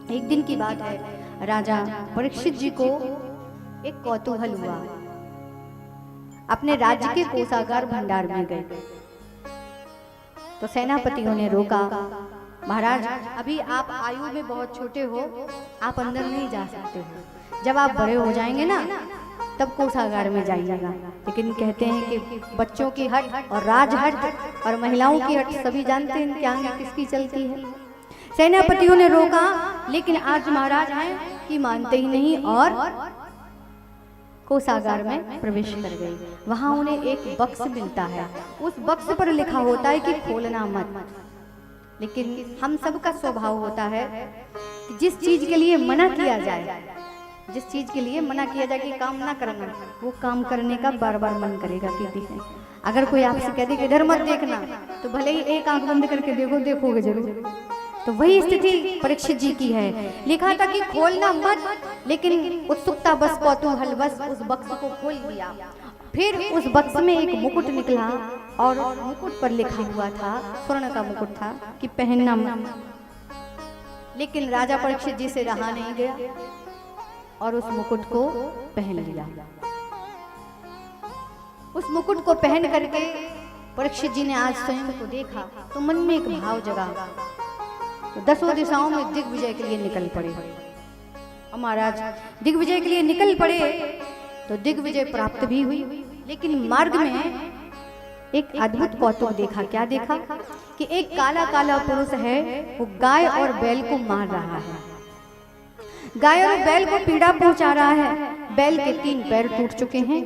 एक दिन की बात है, राजा परीक्षित जी को एक कौतूहल हुआ। अपने राज्य के कोषागार भंडार में गए तो सेनापतियों ने रोका, महाराज अभी आप आयु में बहुत छोटे हो, आप अंदर नहीं जा सकते हो, जब आप बड़े हो जाएंगे ना तब कोषागार में जाइएगा। लेकिन कहते हैं कि बच्चों की हट और राज हट और महिलाओं की हट सभी जानते हैं क्या किसकी चलती है। सेनापतियों ने रोका, लेकिन आज महाराज हैं कि मानते ही नहीं और कोषागार में प्रवेश कर गए। वहां उन्हें एक बक्स मिलता है, उस बक्स पर लिखा होता है कि खोलना मत। लेकिन हम सबका स्वभाव होता है कि जिस चीज के लिए मना किया जाए, जिस चीज के लिए मना किया जाए कि काम ना करना, वो काम करने का बार बार मन करेगा। कि अगर कोई आपसे कह दे कि इधर मत देखना, तो भले ही एक आंख बंद करके देखोगे जरूर। तो वही स्थिति परीक्षित जी की है। लिखा था कि खोलना मत, लेकिन उत्सुकता बस कौतूहल बस उस बक्स को खोल दिया। फिर उस बक्स में एक मुकुट निकला और मुकुट पर लिखा हुआ था, स्वर्ण का मुकुट था कि पहनना मत। लेकिन राजा परीक्षित जी से रहा नहीं गया और उस मुकुट को पहन लिया। उस मुकुट को पहन करके परीक्षित जी ने आज स्वयं को देखा तो मन में एक भाव जगा। तो 10 दिशाओं में दिग्विजय के लिए निकल पड़े। और महाराज दिग्विजय के लिए निकल पड़े तो दिग्विजय प्राप्त भी हुई। लेकिन मार्ग में एक अद्भुत कौतुक देखा। क्या देखा कि एक काला काला पुरुष है, वो गाय और बैल को मार रहा है। गाय और बैल को पीड़ा पहुंचा रहा है। बैल के 3 पैर टूट चुके हैं,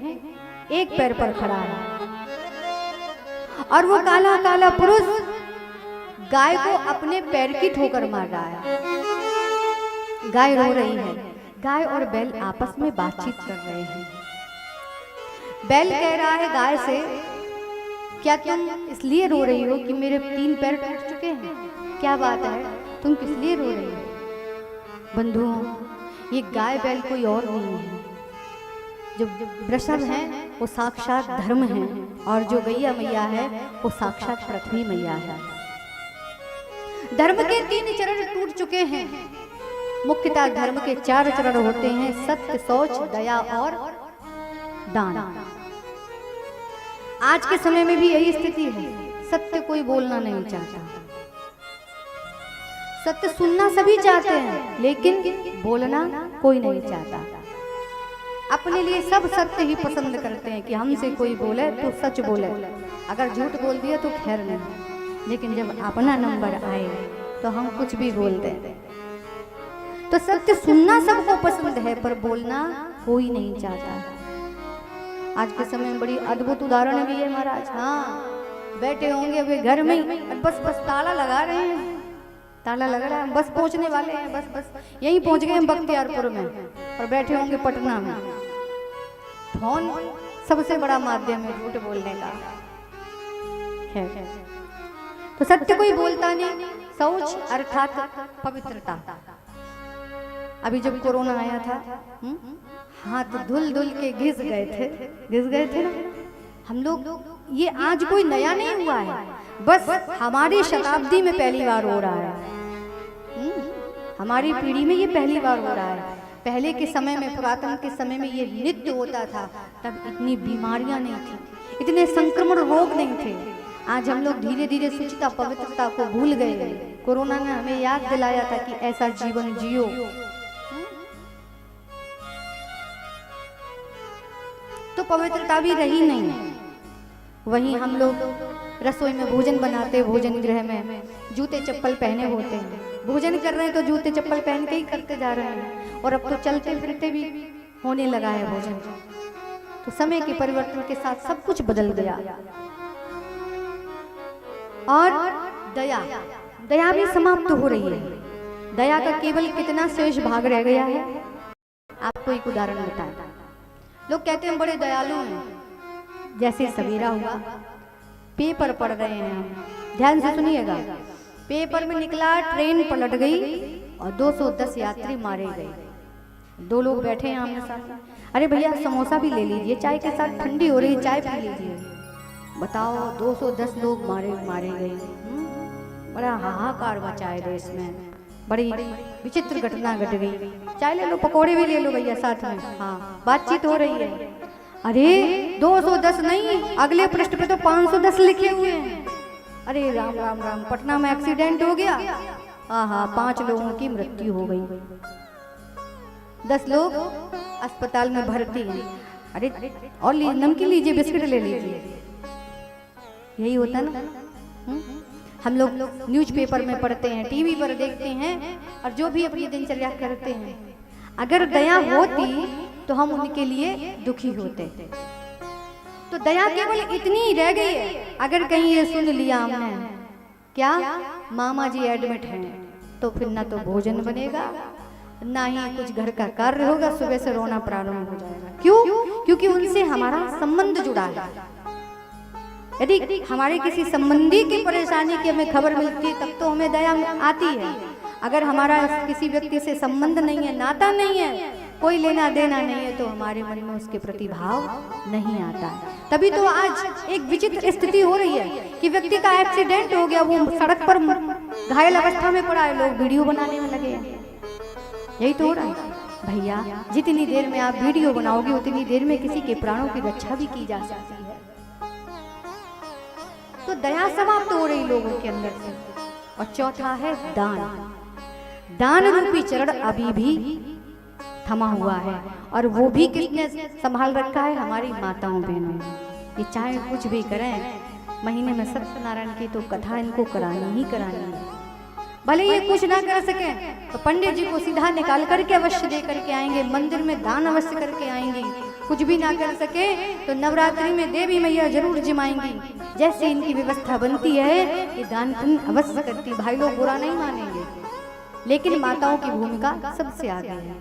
एक पैर पर खड़ा है। और वो काला काला पुरुष गाय को अपने पैर की ठोकर मार रहा है। गाय रो रही है। गाय और बैल आपस में बातचीत कर रहे हैं। बैल कह रहा है गाय से, क्या तुम इसलिए रो रही हो कि मेरे 3 पैर टूट चुके हैं? क्या बात है, तुम किस लिए रो रही हो? बंधुओं, ये गाय बैल कोई और नहीं है। जो वृषभ है वो साक्षात धर्म है, और जो गैया मैया है वो साक्षात पृथ्वी मैया है। धर्म के 3 चरण टूट चुके हैं। मुख्यतः धर्म के 4 चरण होते हैं, सत्य, शौच, दया और दान। आज के समय में भी यही स्थिति है। सत्य कोई बोलना नहीं चाहता, सत्य सुनना सभी चाहते हैं, लेकिन बोलना कोई नहीं चाहता। अपने लिए सब सत्य ही पसंद करते हैं कि हमसे कोई बोले तो सच बोले, अगर झूठ बोल दिया तो खैर नहीं। लेकिन जब अपना नंबर आए तो हम कुछ भी बोल दें। तो सत्य सुनना सबको पसंद है, पर बोलना कोई नहीं चाहता। आज के समय में बड़ी अद्भुत उदाहरण भी है महाराज। हाँ, बैठे होंगे अभी घर में, बस ताला लगा रहे हैं, ताला लगा रहा है, बस पहुंचने वाले हैं, बस यहीं पहुंच गए हम बख्तियारपुर में, और बैठे होंगे पटना में। फोन सबसे बड़ा माध्यम है झूठ बोलने का। है तो सत्य कोई बोलता नहीं। शौच अर्थात पवित्रता। अभी जब कोरोना आया था, हाथ धुल धुल के घिस गए थे ना हम लोग। ये आज कोई नया नहीं हुआ है, बस हमारी शताब्दी में पहली बार हो रहा है। हमारी पीढ़ी में ये पहली बार हो रहा है। पहले के समय में, पुरातन के समय में ये नित्य होता था। तब इतनी बीमारियां नहीं थी, इतने संक्रमण रोग नहीं थे। आज हम लोग धीरे धीरे शुचिता पवित्रता को भूल गए। कोरोना ने हमें याद दिलाया था कि ऐसा जीवन जियो। तो पवित्रता भी रही नहीं। वहीं हम लोग रसोई में भोजन बनाते, भोजन गृह में जूते चप्पल पहने होते हैं, भोजन कर रहे हैं तो जूते चप्पल पहन के ही करते जा रहे हैं। और अब तो चलते फिरते भी होने लगा है भोजन। तो समय के परिवर्तन के साथ सब कुछ बदल गया। और दया भी समाप्त हो रही है। दया का केवल कितना शेष भाग रह गया है। आपको एक उदाहरण बताएं। लोग कहते हैं बड़े दयालु हैं। जैसे सवेरा हुआ, पेपर पढ़ रहे हैं हम, ध्यान से सुनिएगा। पेपर में निकला ट्रेन पलट गई और 210 यात्री मारे गए। 2 लोग बैठे हैं आमने सामने। अरे भैया समोसा भी ले लीजिए, चाय के साथ ठंडी हो रही है, चाय पी लीजिए। बताओ 210 लोग मारे गए। बड़ा हाहाकार मचा है देश में। बड़ी विचित्र घटना घट गई। चाय ले लो, पकोड़े भी ले लो भैया साथ में। हाँ, बातचीत हो रही है। अरे 210 नहीं, अगले पृष्ठ पे तो 510 लिखे हुए हैं। अरे राम राम राम, पटना में एक्सीडेंट हो गया। हाँ, 5 लोगों की मृत्यु हो गई, 10 लोग अस्पताल में भर्ती हैं। अरे और नमकीन लीजिए, बिस्किट ले लीजिए, यही होता ना। हम लोग न्यूज़पेपर में पढ़ते हैं, टीवी पर देखते हैं, और जो भी अपनी दिनचर्या करते हैं, अगर दया होती तो हम उनके लिए दुखी होते। तो दया केवल इतनी ही रह गई है। अगर कहीं ये सुन लिया हमने, क्या मामा जी एडमिट हैं, तो फिर ना तो भोजन बनेगा, ना ही कुछ घर का कार्य होगा, सुबह से रोना प्रारंभ हो जाएगा। क्यों? क्योंकि उनसे हमारा संबंध जुड़ा है। यदि हमारे किसी संबंधी की परेशानी की हमें खबर मिलती है, तब तो हमें दया आती है। अगर हमारा किसी व्यक्ति से संबंध नहीं है, नाता नहीं है, कोई लेना देना नहीं है, तो हमारे मन में उसके प्रति भाव नहीं आता है। तभी तो आज एक विचित्र स्थिति हो रही है कि व्यक्ति का एक्सीडेंट हो गया, वो सड़क पर घायल अवस्था में पड़ा है, लोग वीडियो बनाने में लगे हैं। यही तो हो रहा है भैया। जितनी देर में आप वीडियो बनाओगे, उतनी देर में किसी के प्राणों की रक्षा भी की जा सकती है। तो दया समाप्त हो रही लोगों के अंदर से। और चौथा है दान। दान रूपी चरण अभी भी थमा हुआ है, और वो भी किसने संभाल रखा है? हमारी माताओं बहनों ने। ये चाहे कुछ भी करें, महीने में सत्यनारायण की तो कथा इनको करानी ही करानी है। भले ये कुछ ना कर सके तो पंडित जी को सीधा निकाल करके अवश्य दे करके आएंगे, मंदिर में दान अवश्य करके आएंगी। कुछ भी ना कर सके तो नवरात्रि में देवी मैया जरूर जिमाएंगी। जैसे इनकी व्यवस्था बनती है, ये दान पुण्य अवश्य करती। भाई लोग बुरा नहीं मानेंगे, लेकिन माताओं की भूमिका सबसे आगे है।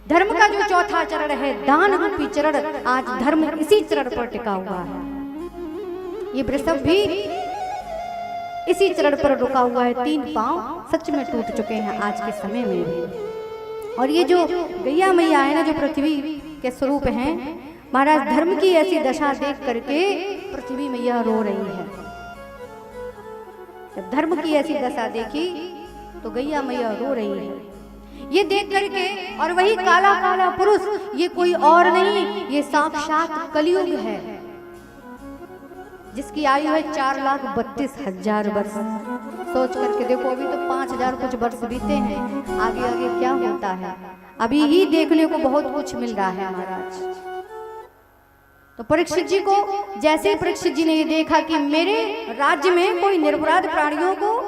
धर्म का जो चौथा चरण है, दान रूपी चरण, आज धर्म इसी चरण पर टिका हुआ है। ये वृषभ भी इसी चरण पर रुका हुआ है। 3 पांव सच में टूट चुके हैं आज के समय में भी। और ये जो गैया मैया है ना, जो पृथ्वी के स्वरूप हैं, महाराज धर्म की ऐसी दशा देख करके पृथ्वी मैया रो रही है। जब धर्म की ऐसी दशा देखी तो गैया मैया रो रही है ये देख करके। और वही काला काला पुरुष, ये कोई और नहीं, ये साक्षात कलयुग है, जिसकी आयु है 4,32,000 वर्ष। सोच करके देखो, अभी तो 5,000 कुछ वर्ष बीते हैं, आगे आगे क्या होता है अभी ही देखने को बहुत कुछ मिल रहा है महाराज। तो परीक्षित जी को, जैसे परीक्षित जी ने ये देखा कि मेरे राज्य में कोई निरपराध प्राणियों को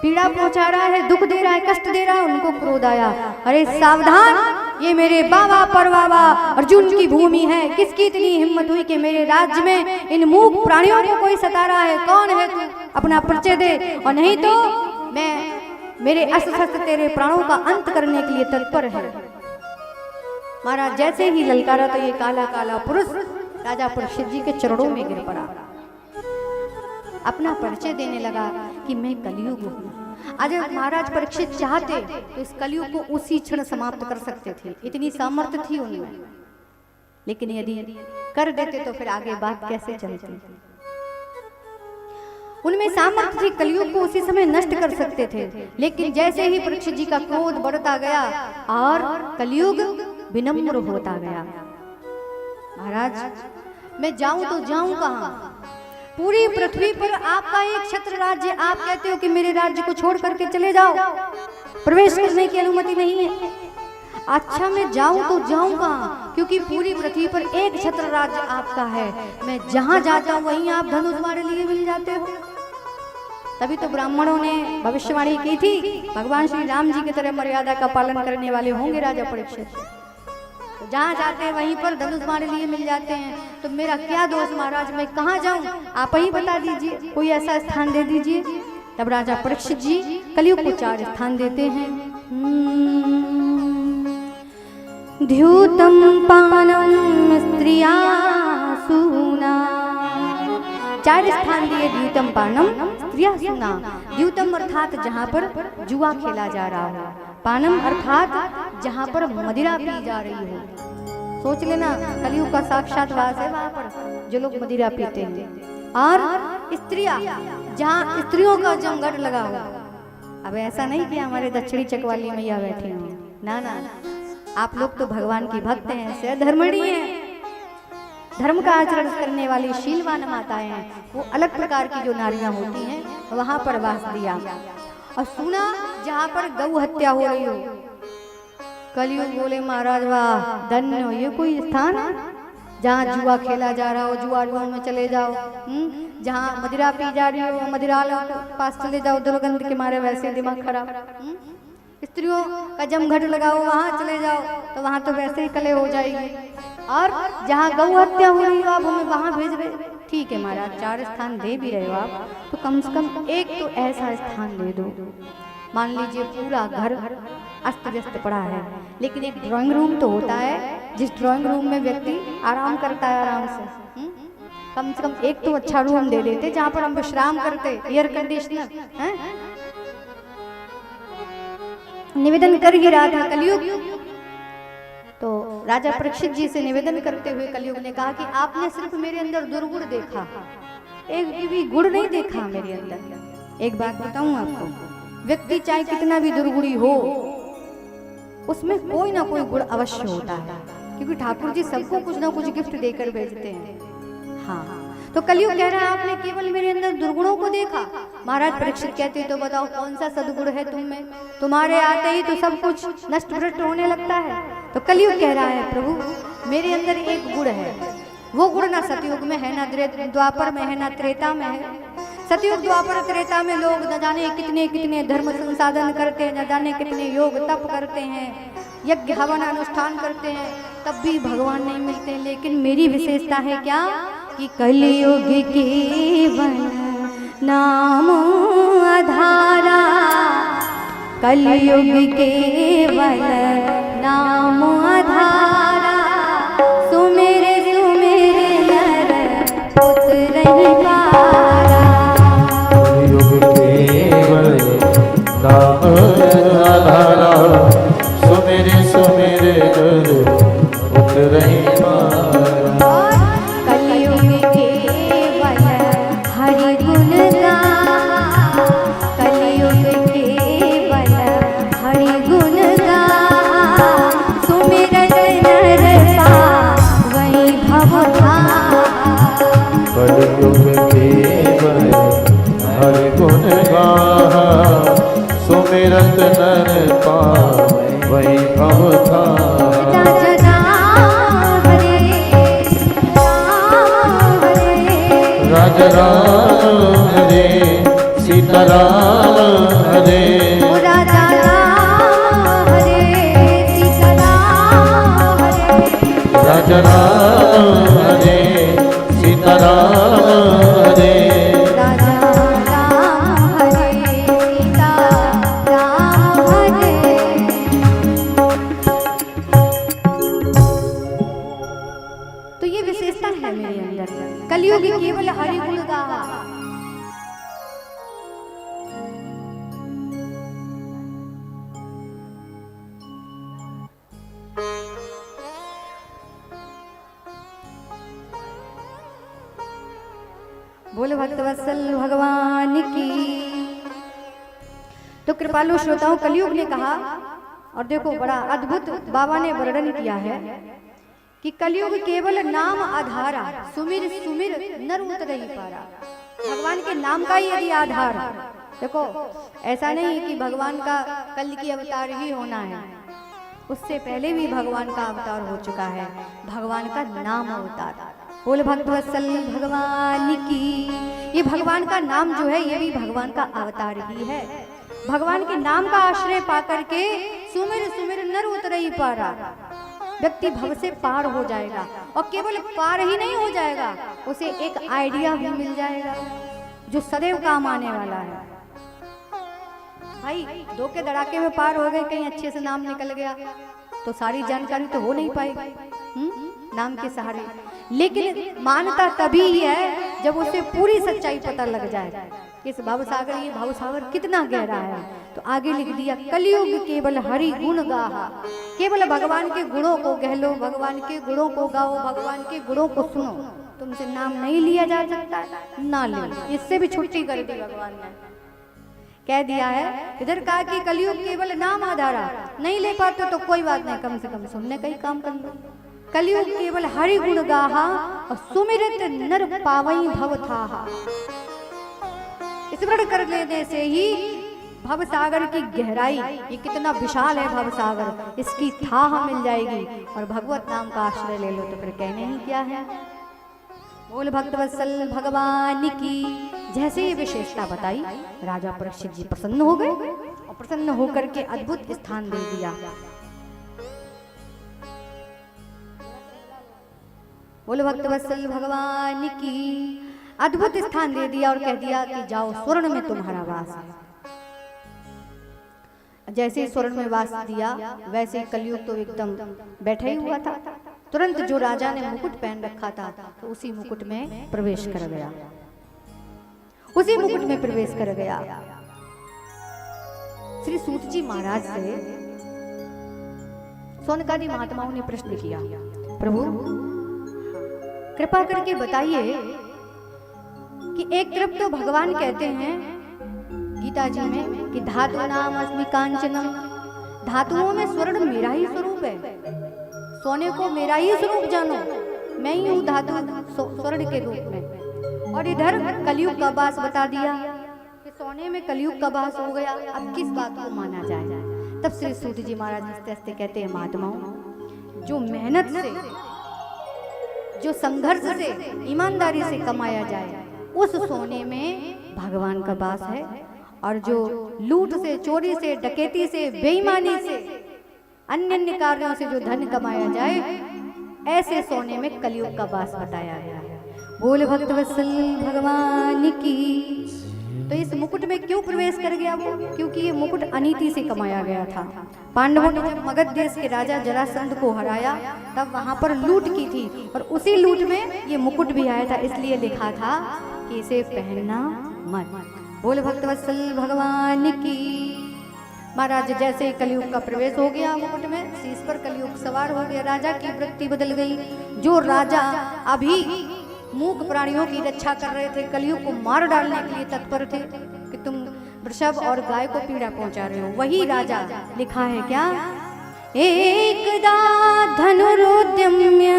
पीड़ा पहुंचा रहा है, दुख दे रहा है, कष्ट दे रहा है, उनको क्रोध आया। अरे सावधान, ये मेरे बाबा परबाबा अर्जुन की भूमि है। किसकी इतनी हिम्मत हुई कि मेरे राज्य में इन मूक प्राणियों को कोई सता रहा है? कौन है तू? अपना परिचय दे, और नहीं तो मैं मेरे अस्त्र शस्त्र तेरे प्राणों का अंत करने के लिए तत्पर है। महाराज जैसे ही ललकारा तो ये काला काला पुरुष राजा परीक्षित जी के चरणों में गिर पड़ा, अपना परिचय देने लगा कि मैं कलयुग हूँ। अगर महाराज परीक्षित चाहते तो इस कलयुग को उसी क्षण समाप्त कर सकते थे, इतनी सामर्थ्य थी उनमें। लेकिन यदि कर देते तो फिर आगे बात कैसे चलती? उनमें सामर्थ्य थी, कलयुग को उसी समय नष्ट कर सकते थे। लेकिन जैसे ही परीक्षित जी का क्रोध बढ़ता गया और कलयुग विनम्र होता गया, महाराज मैं जाऊं तो जाऊं कहां? पूरी पृथ्वी पर आपका एक छत्र राज्य, आप कहते हो कि मेरे राज्य को छोड़ करके चले जाओ, प्रवेश करने की अनुमति नहीं है। अच्छा मैं जाऊं तो जाऊं कहां? क्योंकि पूरी पृथ्वी पर एक छत्र राज्य आपका है, मैं जहां जाता हूं वहीं आप धनुष हमारे लिए मिल जाते हो। तभी तो ब्राह्मणों ने भविष्यवाणी की थी, भगवान श्री राम जी की तरह मर्यादा का पालन करने वाले होंगे राजा परीक्षित। तो जहाँ जाते हैं वहीं पर धनुष हमारे लिए मिल जाते हैं, तो मेरा क्या दोष महाराज, मैं कहाँ जाऊं? आप ही बता दीजिए, कोई ऐसा स्थान दे दीजिए। तब राजा परीक्षित जी कलयुग को 4 स्थान देते हैं। द्यूतम पानम स्त्रिया सूना, 4 स्थान दिए। द्यूतम पानम स्त्रिया सूना, द्यूतम अर्थात जहाँ पर जुआ खेला जा रहा हो, पानम अर्थात जहाँ पर मदिरा पी जा रही हो। सोच लेना कलयुग का साक्षात वास है वहाँ पर, जो लोग मदिरा पीते हैं। और स्त्रिया, जहाँ स्त्रियों का जमघट लगा हो, अब ऐसा नहीं कि हमारे दक्षिणी चकवाली मैया बैठी हों, ना ना, आप लोग तो भगवान की भक्त हैं, सहधर्मिणी हैं, धर्म का आचरण करने वाली शीलवान माताएं हैं। वो अलग प्रकार की जो नारियां होती हैं वहां पर वास दिया। और सुना जहां पर गौ हत्या हो रही हो, कलयुग बोले महाराज वाह धन्य हो, ये कोई स्थान है जहाँ जुआ खेला जा रहा हो, जुआरियों में चले जाओ, जहाँ मदिरा पी जा रही हो मदिरालों के पास चले जाओ, दुर्गंध के मारे वैसे दिमाग खराब, स्त्रियों का जमघट लगाओ वहाँ चले जाओ तो वहाँ तो वैसे ही कले हो जाएगी। और जहाँ गौ हत्या हो रही हो आप हमें वहाँ भेज रहे, ठीक है महाराज 4 स्थान दे भी रहे हो आप, तो कम से कम एक तो ऐसा स्थान दे दो। मान लीजिए पूरा घर अस्त व्यस्त पड़ा है, लेकिन एक ड्राइंग रूम तो होता है जिस ड्राइंग रूम में व्यक्ति आराम करता है आराम से, कम से कम एक तो अच्छा रूम दे देते जहाँ पर हम विश्राम करते, एयर कंडीशनर है। निवेदन कर ही रहा था कलयुग, तो राजा परीक्षित जी से निवेदन करते हुए कलयुग ने कहा कि आपने सिर्फ मेरे अंदर दुर्गुण देखा, एक भी गुण नहीं देखा मेरे अंदर। एक बात बताऊं आपको, व्यक्ति चाहे कितना भी दुर्गुणी हो उसमें कोई ना कोई गुण अवश्य होता है, क्योंकि ठाकुर जी सबको कुछ ना कुछ गिफ्ट देकर भेजते हैं। हाँ, तो कलयुग कह रहा है आपने केवल मेरे अंदर दुर्गुणों को देखा। महाराज परीक्षित कहते तो बताओ कौन सा सदगुण है तुम में, तुम्हारे आते ही तो सब कुछ नष्ट भ्रष्ट होने लगता है। तो कलयुग कह रहा है प्रभु मेरे अंदर एक गुण है, वो गुण ना सतयुग में है, ना द्वापर में है, ना त्रेता में है। सतयुग द्वापर त्रेता में लोग न जाने कितने कितने धर्म संसाधन करते हैं, न जाने कितने योग तप करते हैं, यज्ञ हवन अनुष्ठान करते हैं, तब भी भगवान नहीं मिलते। लेकिन मेरी विशेषता है क्या कि कलयुग केवल नाम आधारा, कलयुग केवल नाम आधारा, सुमेरे सुमेरे नर उतरहि पारा। कलयुग केवल नाम आधारा, सुमेरे सुमेरे नर उतरहि पारा। कलयुग केवल हरि गुण गा, कलयुग केवल हरि गुण गा, सुमिरत नर पावई भव धारा। कलयुग केवल हरि गुण गाहा, सुमिरत नर पावई भव धारा। राजा राम हरे सीता राम हरे, राजा राम हरे सीता राम हरे, राजा राम हरे सीता राम हरे, राजा राम हरे सीता राम हरे। तो ये विशेषता है मेरे अंदर, कलयुग केवल हरि गुण गाहा। बोले भक्तवत्सल भगवान की। तो कृपालु श्रोताओं कलयुग ने कहा, और देखो बड़ा अद्भुत बाबा ने वर्णन किया है कि कलयुग केवल नाम आधारा, सुमिर सुमिर नर उतरहि पारा। भगवान के नाम का ही यदि आधार, देखो ऐसा नहीं कि भगवान का कल की अवतार ही होना है, उससे पहले भी भगवान का अवतार हो चुका है, भगवान का नाम अवतार। बोल भक्तवत्सल भगवान की। ये भगवान का नाम जो है ये भी भगवान का अवतार ही है। भगवान के नाम का आश्रय पाकर के सुमिर सुमिर नर उतरहि पारा, व्यक्ति भव से पार हो जाएगा। और केवल पार ही नहीं हो जाएगा, उसे एक आइडिया भी मिल जाएगा जो सदैव काम आने वाला है। भाई धोखे धड़ाके में पार हो गए, कहीं अच्छे से नाम निकल गया तो सारी जानकारी तो हो नहीं पाएगी नाम के सहारे। लेकिन मानता तभी है जब उसे पूरी सच्चाई पता लग जाए इस भवसागर, ये भवसागर कितना गहरा है। तो आगे लिख दिया कलयुग केवल हरि गुण गाहा, केवल भगवान के गुणों को कह लो, भगवान के गुणों को गाओ, भगवान के गुणों को सुनो। तुमसे नाम नहीं लिया जा सकता, ना लो, इससे भी छुट्टी कर दी भगवान ने। कह दिया है। इधर कहा कि कलयुग केवल नाम आधारा, नहीं ले पाते तो कोई बात नहीं, कम से कम सुनने का ही काम कर लो। कलयुग केवल हरि गुण गाहा और सुमिरत नर पावई भव थाहा। स्मरण कर लेने से ही भव सागर की गहराई, ये कितना विशाल है भव सागर, इसकी थाह मिल जाएगी। और भगवत नाम का आश्रय ले लो तो फिर कहने ही क्या है। बोल भक्तवत्सल भगवान की। जैसे ये विशेषता बताई, राजा परीक्षित जी प्रसन्न हो गए और प्रसन्न होकर के अद्भुत स्थान दे दिया। बोल भक्तवत्सल भगवान की। अद्भुत स्थान दे दिया और कह दिया कि जाओ, स्वर्ण में तुम्हारा वास है। जैसे स्वर्ण में वास दिया, वैसे ही कलयुग तो एकदम बैठा ही हुआ था। तुरंत जो राजा ने मुकुट पहन रखा था, तो उसी मुकुट में प्रवेश कर गया, उसी मुकुट में प्रवेश कर गया। श्री सूत जी महाराज से सौनकादि महात्माओं ने प्रश्न किया, प्रभु कृपा करके बताइए कि एक तरफ तो भगवान कहते हैं गीता जी में कि धातु नाम अस्मि कांचनम, धातुओं में स्वर्ण मेरा ही स्वरूप है, सोने को मेरा ही स्वरूप जानो, मैं ही हूँ धातु स्वर्ण के रूप में। और इधर कलयुग का वास बता दिया कि सोने में कलयुग का वास हो गया, अब किस बात को माना जाए। तब श्री सूत जी महाराज हंसते हंसते कहते हैं, महात्माओं, जो मेहनत से, जो संघर्ष से, ईमानदारी से कमाया जाए, उस सोने में भगवान का वास है। और जो लूट से, चोरी से, डकैती से, बेईमानी से, अन्य अन्य कार्यों से जो धन कमाया जाए, ऐसे सोने में कलयुग का वास बताया गया है। बोल भक्तवत्सल भगवान की। तो इस मुकुट में क्यों प्रवेश कर गया वो? क्योंकि ये मुकुट अनीति से कमाया गया था। पांडवों ने जब मगध देश के राजा जरासंध को हराया, तब वहां पर लूट की थी, और उसी लूट में ये मुकुट भी आया था, इसलिए लिखा था कि इसे पहनना मत। बोल भक्तवत्सल भगवान की। महाराज जैसे ही कलयुग का प्रवेश हो गया मुकुट में, शीश पर कलयुग सवार हो गया, राजा की वृत्ति बदल गई। जो राजा अभी मूक प्राणियों की रक्षा कर रहे थे, कलयुग को मार डालने के लिए तत्पर थे कि तुम वृषभ और गाय को पीड़ा पहुंचा रहे हो, वही राजा लिखा है क्या, एकदा धनुरुद्यम्य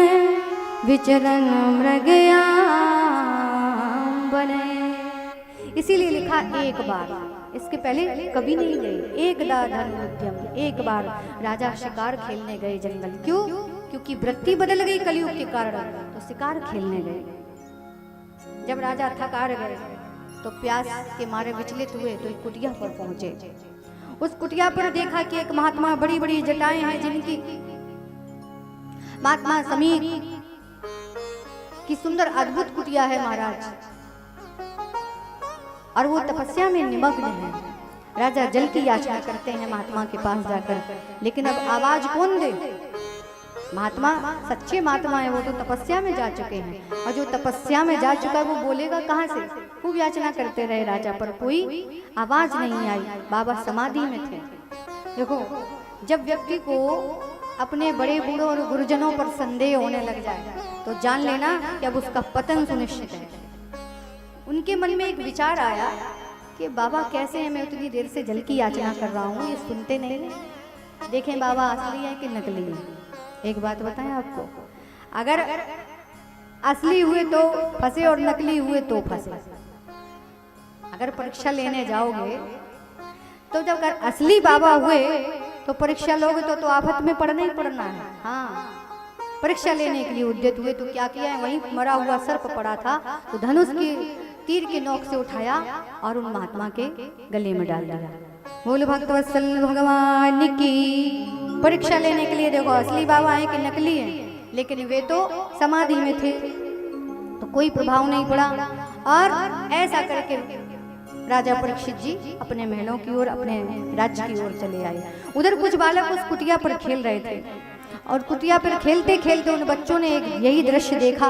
विचरण मृगया बने। इसीलिए लिखा एक बार, इसके पहले कभी नहीं गए। एकदा धनुरुद्यम, एक बार राजा शिकार खेलने गए जंगल। क्यों? क्योंकि वृत्ति बदल गई कलयुग के कारण, तो शिकार खेलने गए। जब राजा थक हार गए तो प्यास के मारे विचलित हुए, तो एक कुटिया पर पहुंचे। उस कुटिया पर देखा कि एक महात्मा, बड़ी बड़ी जटाएं हैं जिनकी, महात्मा समीर की सुंदर अद्भुत कुटिया है महाराज, और वो तपस्या में निमग्न है। राजा जल की याचना करते हैं महात्मा के पास जाकर, लेकिन अब आवाज कौन दे? महात्मा सच्चे महात्मा है, वो तो तपस्या में जा चुके हैं, और जो तपस्या में जा चुका है वो बोलेगा कहाँ से? खूब याचना करते रहे राजा, पर कोई आवाज नहीं आई। बाबा समाधि में थे। देखो, जब व्यक्ति को अपने बड़े बूढ़ों और गुरुजनों पर संदेह होने लग जाए, तो जान लेना कि अब उसका पतन सुनिश्चित है। उनके मन में एक विचार आया कि बाबा कैसे हैं, मैं उतनी देर से जल की याचना कर रहा हूँ, ये सुनते नहीं। देखें बाबा असली है कि नकली है। एक बात बताएं आपको, अगर असली हुए तो फंसे और नकली हुए तो फंसे। अगर परीक्षा लेने जाओगे तो जब अगर असली बाबा हुए तो परीक्षा लोगे तो आफत में पढ़ना ही पढ़ना है। हाँ, परीक्षा लेने के लिए उद्यत हुए तो क्या किया है, वहीं मरा हुआ सर्प पड़ा था, तो धनुष की तीर के नोक से उठाया और उन महात्मा के गले में डाल दिया। बोल भक्तवत्सल भगवान की। परीक्षा लेने के लिए देखो असली बाबा है कि नकली है, लेकिन वे तो समाधि में थे, तो कोई प्रभाव नहीं पड़ा। और ऐसा करके राजा परीक्षित जी अपने महलों की ओर, अपने राज्य की ओर चले आए। उधर कुछ बालक उस कुटिया पर खेल रहे थे, और कुटिया पर खेलते खेलते उन बच्चों ने एक यही दृश्य देखा,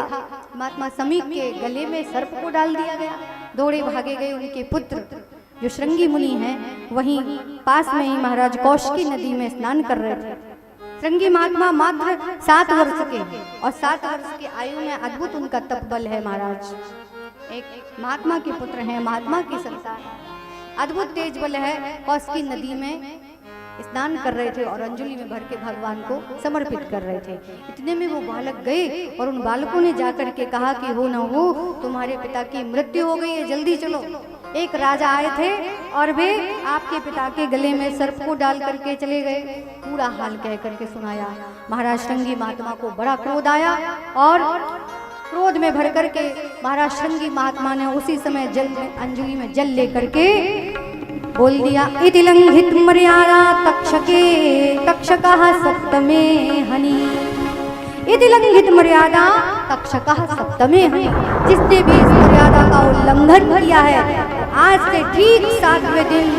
महात्मा समीक के गले में सर्प को डाल दिया गया। दौड़े भागे गए उनके पुत्र जो श्रृंगी मुनि हैं, वहीं पास में ही महाराज कौशिकी नदी में स्नान कर रहे थे। श्रृंगी महात्मा मात्र 7 वर्ष के, और 7 वर्ष की आयु में अद्भुत उनका तप बल है महाराज। एक महात्मा के पुत्र हैं, महात्मा की संतान। अद्भुत तेज बल है। कौशिकी नदी में स्नान कर रहे थे और अंजलि में भर के भगवान को समर्पित कर रहे थे। इतने में वो बालक गए और उन बालकों ने जाकर के कहा कि हो न हो तुम्हारे पिता की मृत्यु हो गई है, जल्दी चलो। एक राजा आए थे और वे आपके पिता के गले में सर्प को डाल करके चले गए। पूरा हाल कह करके सुनाया। महाराज श्रृंगी महात्मा को बड़ा क्रोध आया और क्रोध में भर करके महाराज श्रृंगी महात्मा ने उसी समय जल में अंजलि में जल लेकर के बोल दिया, इति लंघित मर्यादा तक्षके तक्षकः सप्तमे हनि। इति लंघित मर्यादा तक्षकः सप्तमे हनि। जिसने भी इस मर्यादा का उल्लंघन किया है आज से ठीक 7वें दिन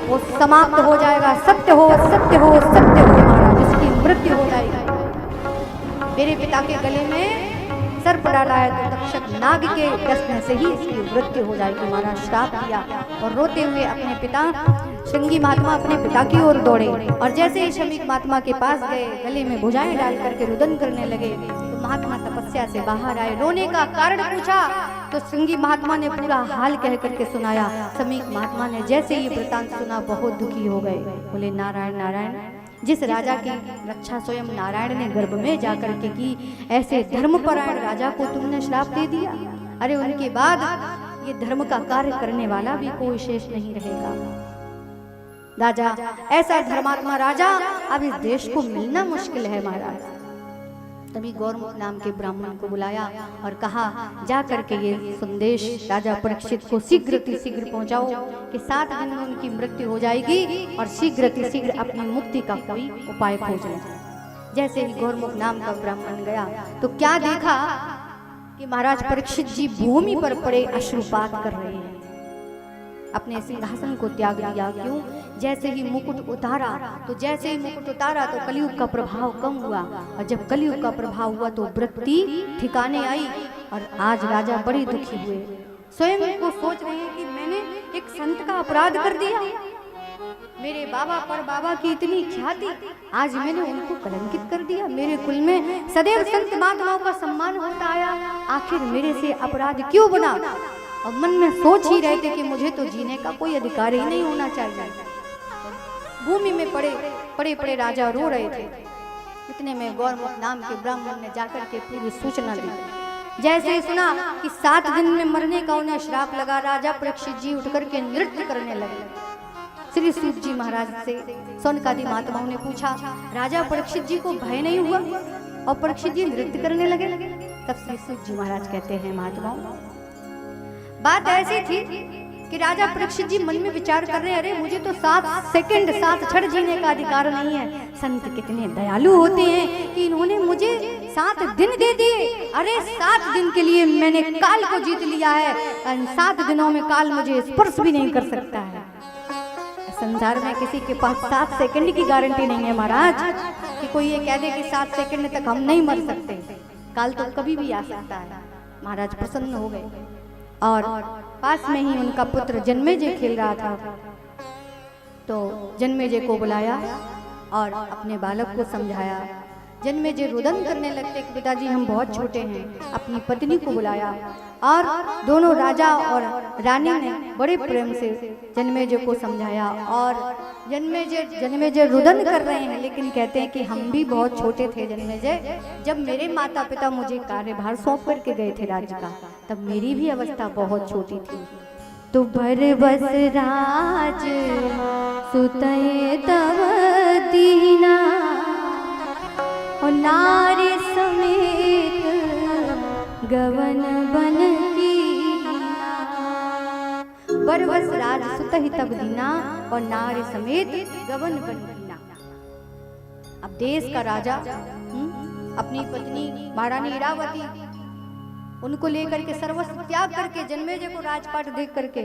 वो समाप्त हो जाएगा। सत्य हो सत्य हो सत्य हो महाराज, इसकी मृत्यु हो जाएगी। मेरे पिता के गले में सर्प डाला है तो तक्षक नाग के डसने से ही इसकी मृत्यु हो जाएगी। महाराज श्राप दिया और रोते हुए अपने पिता श्रृंगी महात्मा अपने पिता की ओर दौड़े और जैसे ही शमीक महात्मा के पास गए गले में भुजाएं डाल करके रुदन करने लगे तो महात्मा तपस्या से बाहर आए। रोने का कारण पूछा तो श्रृंगी महात्मा ने पूरा हाल कह करके सुनाया। शमीक महात्मा ने जैसे ही वृतांत सुना बहुत दुखी हो गए। बोले नारायण नारायण, जिस राजा की रक्षा स्वयं नारायण ने गर्भ में जाकर के की, ऐसे धर्मपरायण राजा को तुमने श्राप दे दिया। अरे उनके बाद ये धर्म का कार्य करने वाला भी कोई शेष नहीं रहेगा। राजा ऐसा धर्मात्मा राजा अब इस देश को मिलना मुश्किल है महाराज। तभी गौरमुख नाम के ब्राह्मण को बुलाया और कहा जा करके ये संदेश राजा परीक्षित को शीघ्र पहुंचाओ कि 7 दिन में उनकी मृत्यु हो जाएगी और शीघ्र अपनी मुक्ति का कोई उपाय खोज लें। जैसे ही गौरमुख नाम का ब्राह्मण गया तो क्या देखा कि महाराज परीक्षित जी भूमि पर पड़े अश्रुपात कर रहे हैं। अपने सिंहासन को त्याग दिया। क्यों? जैसे ही मुकुट उतारा तो कलयुग का प्रभाव कम हुआ और जब कलयुग का प्रभाव हुआ तो वृत्ति ठिकाने आई और आज राजा बड़े दुखी हुए। स्वयं को सोच रहे हैं कि मैंने एक संत का अपराध कर दिया। मेरे बाबा पर बाबा की इतनी ख्याति, आज मैंने उनको कलंकित कर दिया। मेरे कुल में सदैव संत महात्माओं का सम्मान होता आया, आखिर मेरे से अपराध क्यों बना? और मन में सोच ही रहे थे कि मुझे तो जीने का कोई अधिकार ही नहीं होना चाहिए। भूमि में पड़े राजा रो रहे थे। इतने में गौरमुख नाम के ब्राह्मण ने जाकर के पूरी सूचना दी। जैसे ही सुना कि 7 दिन में मरने का उन्हें श्राप लगा, राजा परीक्षित जी उठकर के नृत्य करने लगे। श्री सूत जी महाराज से सौनकादि महात्माओं ने पूछा, राजा परीक्षित जी को भय नहीं हुआ और परीक्षित जी नृत्य करने लगे? तब श्री सूत जी महाराज कहते हैं, महात्माओं बात ऐसी थी कि राजा परीक्षित जी मन में विचार कर रहे, अरे मुझे तो 7 सेकंड 7 क्षण जीने का अधिकार नहीं है। संत कितने दयालु होते हैं कि इन्होंने मुझे 7 दिन दे दिए। अरे 7 दिन के लिए मैंने काल को जीत लिया है। 7 दिनों में काल मुझे स्पर्श भी नहीं कर सकता है। संसार में किसी के पास 7 सेकंड की गारंटी नहीं है महाराज, कि कोई ये कह दे कि 7 सेकंड तक हम नहीं मर सकते। काल तो कभी भी आ सकता है। महाराज प्रसन्न हो गए और पास में ही उनका पुत्र जन्मेजय खेल रहा था तो जन्मेजय को बुलाया और अपने बालक को समझाया। जन्मेजय रुदन करने लगते कि पिताजी हम बहुत छोटे हैं। अपनी पत्नी को बुलाया और दोनों राजा और रानी ने बड़े प्रेम से जन्मेजय को समझाया और जन्मेजय रुदन कर रहे हैं, लेकिन कहते हैं कि हम भी बहुत छोटे थे जन्मेजय, जब मेरे माता पिता मुझे कार्यभार सौंप करके गए थे राज्य का, तब मेरी भी अवस्था बहुत छोटी थी। तो भर बस राज सुतये तव दीना और नारी समेत गवन बन कीना। बरबस राज सुतहि तब दीना और नारी समेत गवन बन कीना। अब देश का राजा अपनी पत्नी महारानी इरावती उनको लेकर के सर्वस्व त्याग करके जन्मेजय को राजपाट देख करके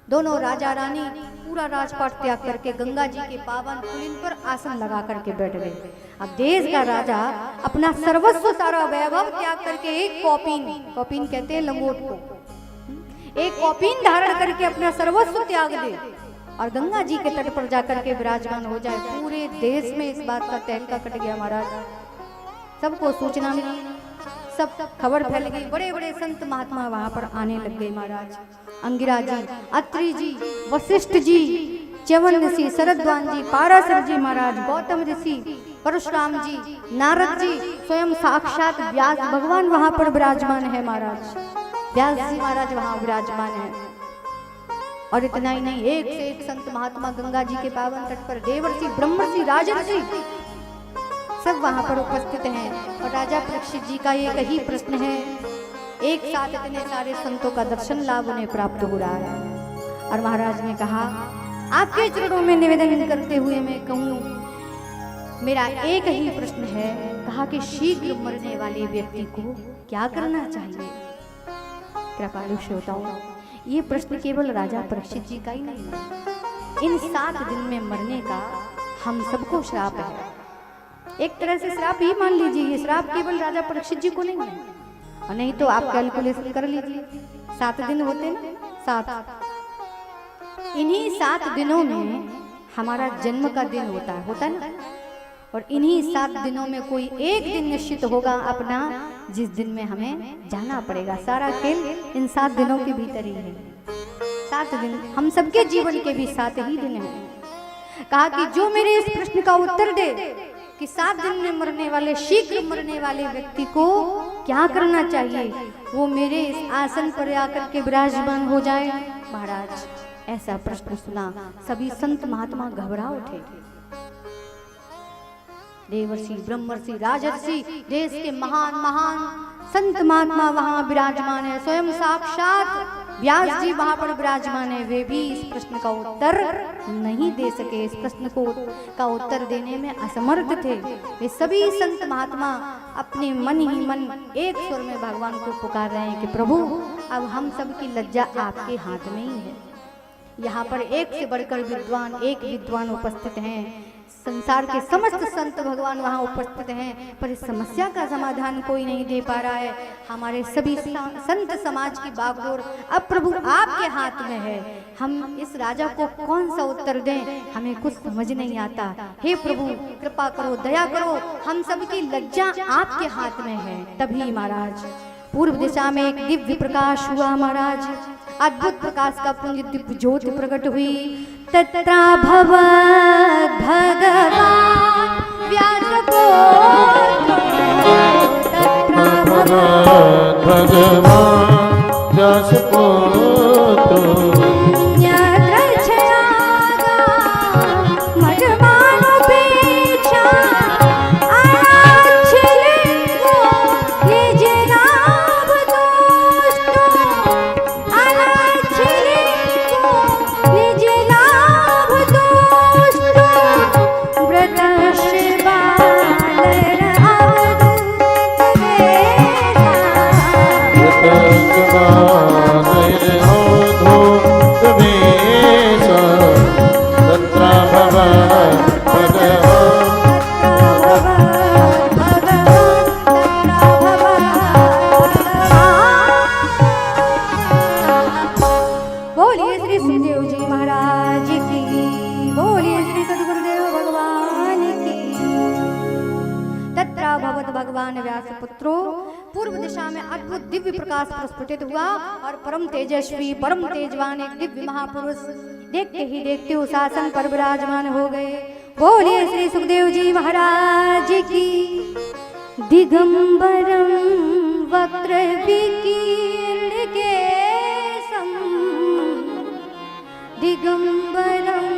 दोनों राजा रानी पूरा राजपाट त्याग करके गंगा जी के पावन पुलिन पर आसन लगा करके बैठ गए। अब देश का राजा अपना सर्वस्व सारा वैभव त्याग करके एक कौपीन कहते हैं लंगोट को, एक कौपीन धारण करके अपना सर्वस्व त्याग दे और गंगा जी के तट पर जाकर के विराजमान हो जाए। पूरे देश में इस बात का तहलका कट गया महाराज। सबको सूचना मिली, सब खबर फैल गई। बड़े बड़े संत महात्मा वहां पर आने लग गए महाराज। अंगिरा जी, अत्रि जी, वशिष्ठ जी, च्यवन ऋषि, शरद्वान जी, पाराशर जी महाराज, गौतम ऋषि, परशुराम जी, नारद जी, स्वयं साक्षात व्यास भगवान वहां पर विराजमान है महाराज। व्यास जी महाराज वहां विराजमान है। और इतना ही नहीं, एक से एक संत महात्मा गंगा जी के पावन तट पर देवर्षि, ब्रह्मर्षि, राजर्षि सब वहां पर उपस्थित हैं। और राजा परीक्षित जी का एक ही प्रश्न है, एक साथ इतने सारे संतों का दर्शन लाभ उन्हें प्राप्त हो रहा है। और महाराज ने कहा, आपके चरणों में निवेदन करते हुए मैं कहूँ, मेरा एक ही प्रश्न है। कहा कि शीघ्र मरने वाले व्यक्ति को क्या करना चाहिए? कृपालु श्रोताओं, ये प्रश्न केवल राजा परीक्षित जी का ही नहीं है। इन 7 दिन में मरने का हम सबको श्राप है। एक तरह से श्राप ही मान लीजिए, ये श्राप केवल राजा परीक्षित जी को नहीं है। और नहीं तो आप कैलकुलेशन कर लीजिए, 7 दिन होते ना, 7। इन्हीं 7 दिनों में हमारा जन्म का दिन होता है ना। और इन्हीं 7 दिनों में कोई एक दिन निश्चित होगा अपना, जिस दिन में हमें जाना पड़ेगा। सारा खेल इन 7 दिनों के भीतर ही है। 7 दिन हम सबके जीवन के भी 7 ही दिन हैं। कहा कि जो मेरे इस प्रश्न का उत्तर दे कि 7 दिन में मरने वाले, शीघ्र मरने वाले व्यक्ति को क्या करना चाहिए, वो मेरे इस आसन पर आकर के विराजमान हो जाए। महाराज ऐसा प्रश्न सुना, सभी संत महात्मा घबरा उठे। देवर्षि, ब्रह्मर्षि, राजर्षि, देश के महान महान संत महात्मा वहां विराजमान है। स्वयं साक्षात व्यास जी वहां पर विराजमान है। वे भी इस प्रश्न का उत्तर नहीं दे सके, इस प्रश्न को का उत्तर देने में असमर्थ थे। वे सभी संत महात्मा अपने मन ही मन एक स्वर में भगवान को पुकार रहे हैं कि प्रभु, अब हम सब की लज्जा आपके हाथ में ही है। यहाँ पर एक से बढ़कर एक विद्वान उपस्थित हैं। संसार के समस्त संत भगवान वहाँ उपस्थित हैं, पर इस समस्या का समाधान कोई नहीं दे पा रहा है। हमारे सभी संत समाज की बागडोर अब प्रभु आपके हाथ में है। हम इस राजा को कौन सा उत्तर दें, हमें कुछ समझ नहीं आता। हे प्रभु कृपा करो, दया करो, हम सबकी लज्जा आपके हाथ में है। तभी महाराज पूर्व दिशा में एक दिव्य प्रकाश हुआ महाराज। अद्भुत प्रकाश का पुंज दिव्य ज्योति प्रकट हुई। तत्रा भगवान व्यास को, तत्रा भगवान व्यास पुत्र दिव्य प्रकाश प्रस्फुटित हुआ और परम तेजस्वी, परम तेजवान एक दिव्य महापुरुष देखते ही देखते उस आसन पर विराजमान हो गए। बोलिए श्री सुखदेव जी महाराज की। दिगंबरम वक्र विकीर्ण केशम, दिगंबरम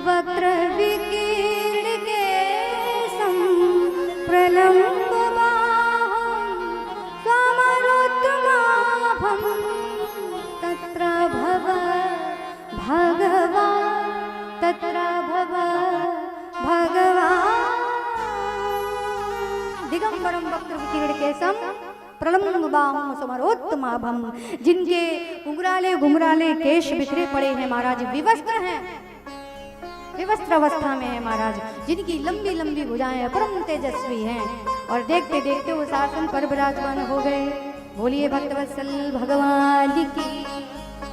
वक्र विकीर्ण केशम, प्रलम्ब तत्र भगवान, तत्र भगवान दिगंबरम वक्र विकीर्ण केशम, प्रलम्ब बाहुं समरोत्तमाभम। जिनके घुंघराले केश बिखरे पड़े हैं महाराज, विवस्त्र हैं, विवस्त्र अवस्था में है महाराज। जिनकी लंबी लंबी भुजाएं परम तेजस्वी हैं और देखते देखते उस आसन पर विराजमान हो गए। बोलिए भक्तवत्सल भगवान की।